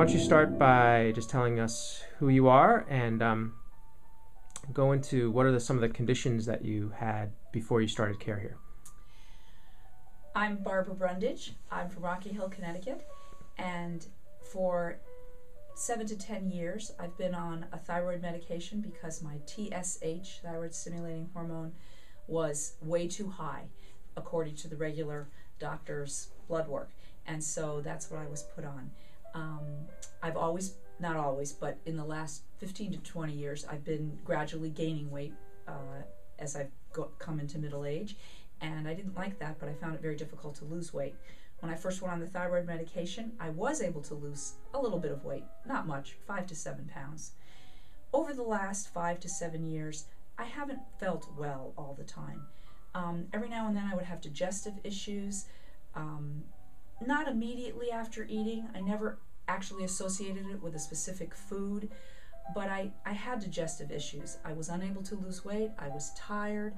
don't you start by just telling us who you are and go into what are some of the conditions that you had before you started care here? I'm Barbara Brundage. I'm from Rocky Hill, Connecticut, and for 7 to 10 years I've been on a thyroid medication because my TSH, thyroid stimulating hormone, was way too high according to the regular doctor's blood work, and so that's what I was put on. I've always, not always, but in the last 15 to 20 years I've been gradually gaining weight as I've come into middle age, and I didn't like that, but I found it very difficult to lose weight. When I first went on the thyroid medication, I was able to lose a little bit of weight, not much, 5 to 7 pounds. Over the last 5 to 7 years, I haven't felt well all the time. Every now and then I would have digestive issues, not immediately after eating. I never actually associated it with a specific food, but I had digestive issues. I was unable to lose weight. I was tired.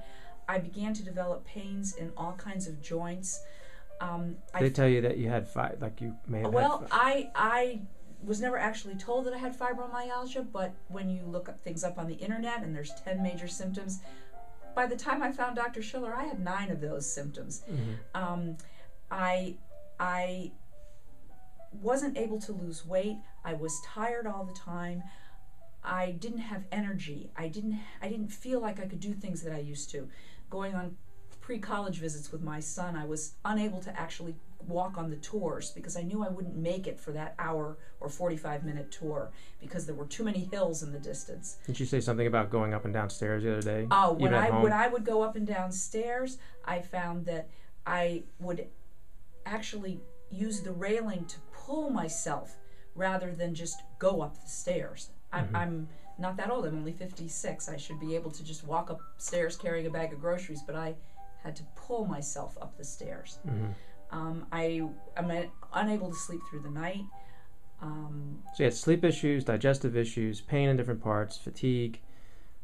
I began to develop pains in all kinds of joints. They tell you that you had you may have Well, I was never actually told that I had fibromyalgia, but when you look up things up on the internet and there's 10 major symptoms, by the time I found Dr. Schiller, I had 9 of those symptoms. Mm-hmm. I wasn't able to lose weight. I was tired all the time. I didn't have energy. I didn't feel like I could do things that I used to. Going on pre-college visits with my son, I was unable to actually walk on the tours because I knew I wouldn't make it for that hour or 45-minute tour because there were too many hills in the distance. Did you say something about going up and down stairs the other day? Oh, when I would go up and down stairs, I found that I would actually use the railing to pull myself rather than just go up the stairs. I'm not that old. I'm only 56. I should be able to just walk upstairs carrying a bag of groceries, but I had to pull myself up the stairs. Mm-hmm. I'm unable to sleep through the night. So you had sleep issues, digestive issues, pain in different parts, fatigue,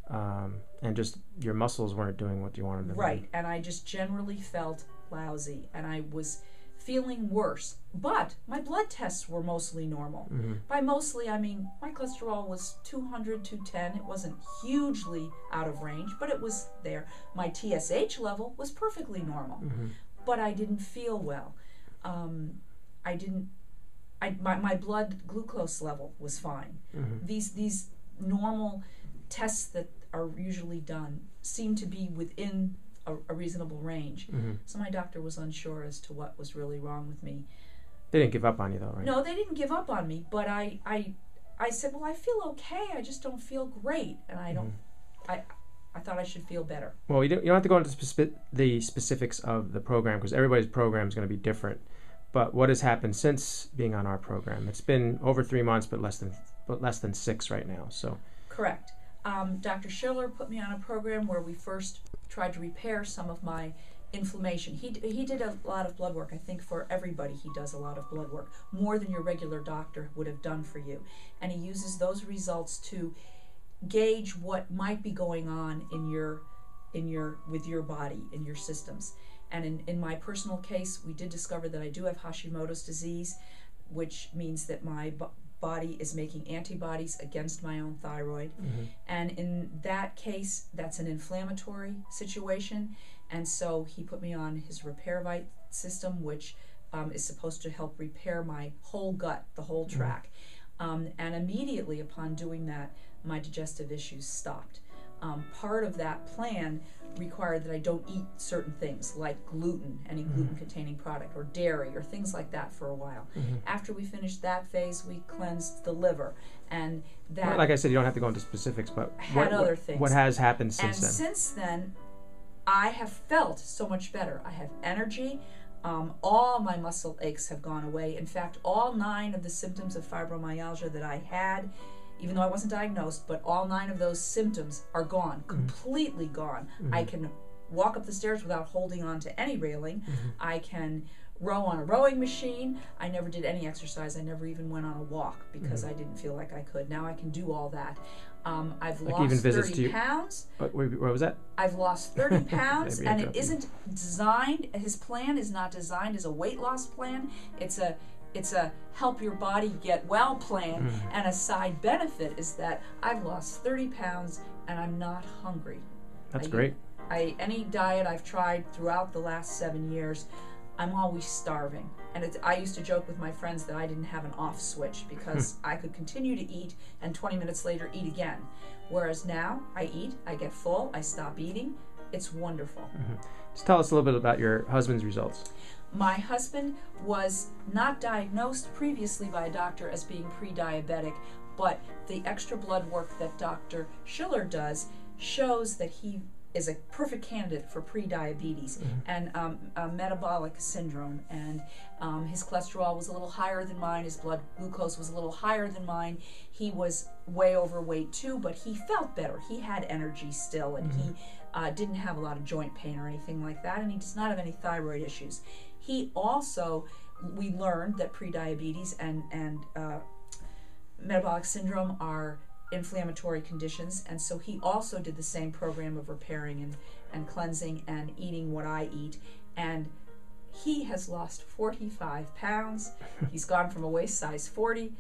and just your muscles weren't doing what you wanted them to. Right, and I just generally felt lousy, and I was feeling worse, but my blood tests were mostly normal. Mm-hmm. By mostly, I mean my cholesterol was 200, 210. It wasn't hugely out of range, but it was there. My TSH level was perfectly normal, mm-hmm. but I didn't feel well. My blood glucose level was fine. Mm-hmm. These normal tests that are usually done seem to be within a reasonable range. Mm-hmm. So my doctor was unsure as to what was really wrong with me. They didn't give up on you though, right? No, they didn't give up on me, but I said, well, I feel okay, I just don't feel great, and I don't, I thought I should feel better. Well, you don't have to go into the specifics of the program because everybody's program is going to be different. But what has happened since being on our program? It's been over 3 months, but less than 6 right now. So correct. Dr. Schiller put me on a program where we first tried to repair some of my inflammation. He did a lot of blood work. I think for everybody he does a lot of blood work, more than your regular doctor would have done for you. And he uses those results to gauge what might be going on with your body, in your systems. And in my personal case, we did discover that I do have Hashimoto's disease, which means that my body is making antibodies against my own thyroid. mm-hmm. And in that case, that's an inflammatory situation. And so he put me on his RepairVite system, which is supposed to help repair my whole gut, the whole tract. And immediately upon doing that, my digestive issues stopped. Part of that plan required that I don't eat certain things like gluten, any gluten-containing product, or dairy, or things like that for a while. Mm-hmm. After we finished that phase, we cleansed the liver, and that, well, like I said, you don't have to go into specifics, but other things. What has happened since then? then? Since then, I have felt so much better. I have energy. All my muscle aches have gone away. In fact, all 9 of the symptoms of fibromyalgia that I had, even though I wasn't diagnosed, but all 9 of those symptoms are gone, completely gone. Mm-hmm. I can walk up the stairs without holding on to any railing. Mm-hmm. I can row on a rowing machine. I never did any exercise. I never even went on a walk because I didn't feel like I could. Now I can do all that. I've like lost even 30 pounds. What was that? I've lost 30 pounds, and it isn't designed, his plan is not designed as a weight loss plan. It's it's a help your body get well plan, and a side benefit is that I've lost 30 pounds and I'm not hungry. That's great. Any diet I've tried throughout the last 7 years, I'm always starving. And I used to joke with my friends that I didn't have an off switch because I could continue to eat and 20 minutes later eat again. Whereas now I eat, I get full, I stop eating. It's wonderful. Just tell us a little bit about your husband's results. My husband was not diagnosed previously by a doctor as being pre-diabetic, but the extra blood work that Dr. Schiller does shows that he is a perfect candidate for pre-diabetes and metabolic syndrome, and his cholesterol was a little higher than mine, his blood glucose was a little higher than mine, he was way overweight too, but he felt better, he had energy still, and he didn't have a lot of joint pain or anything like that, and he does not have any thyroid issues. He also, we learned that pre-diabetes and metabolic syndrome are inflammatory conditions, and so he also did the same program of repairing and cleansing and eating what I eat, and he has lost 45 pounds. He's gone from a waist size 40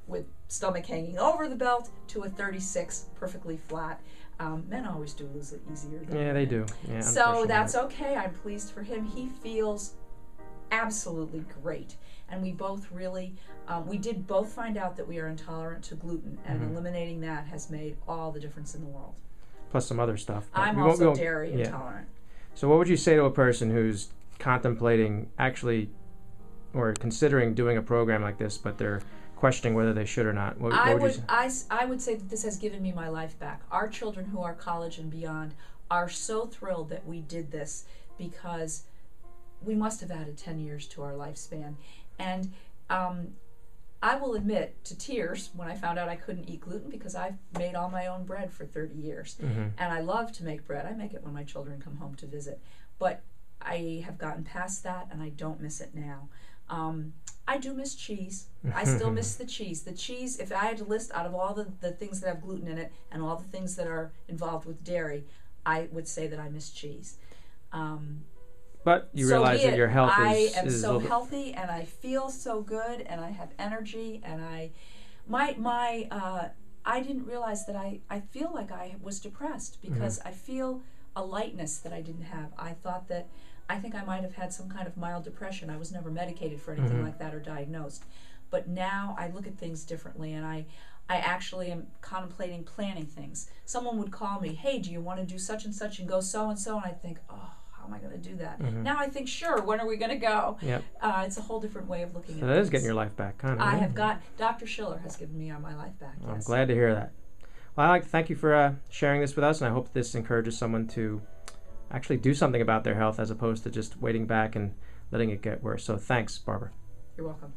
with stomach hanging over the belt to a 36 perfectly flat. Men always do lose it easier than Yeah, they do. Yeah, so that's okay. I'm pleased for him. He feels absolutely great, and we both really we did both find out that we are intolerant to gluten, and eliminating that has made all the difference in the world. Plus some other stuff. I'm also dairy intolerant. So what would you say to a person who's contemplating actually or considering doing a program like this, but they're questioning whether they should or not? I would say that this has given me my life back. Our children who are college and beyond are so thrilled that we did this, because we must have added 10 years to our lifespan. And I will admit to tears when I found out I couldn't eat gluten, because I've made all my own bread for 30 years. And I love to make bread. I make it when my children come home to visit. But I have gotten past that, and I don't miss it now. I do miss cheese. I still miss the cheese. The cheese, if I had to list out of all the things that have gluten in it and all the things that are involved with dairy, I would say that I miss cheese. But you realize that your health I am so healthy, and I feel so good, and I have energy, and I didn't realize that I feel like I was depressed, because I feel a lightness that I didn't have. I think I might have had some kind of mild depression. I was never medicated for anything like that or diagnosed. But now I look at things differently, and I actually am contemplating planning things. Someone would call me, hey, do you want to do such and such and go so and so? And I think, oh, how am I going to do that? Now I think, sure, when are we going to go? Yep. It's a whole different way of looking at it. So that is getting your life back, kind of. I have got, Dr. Schiller has given me my life back, yes. I'm glad to hear that. Well, I'd like to thank you for sharing this with us, and I hope this encourages someone to actually do something about their health as opposed to just waiting back and letting it get worse. So thanks, Barbara. You're welcome.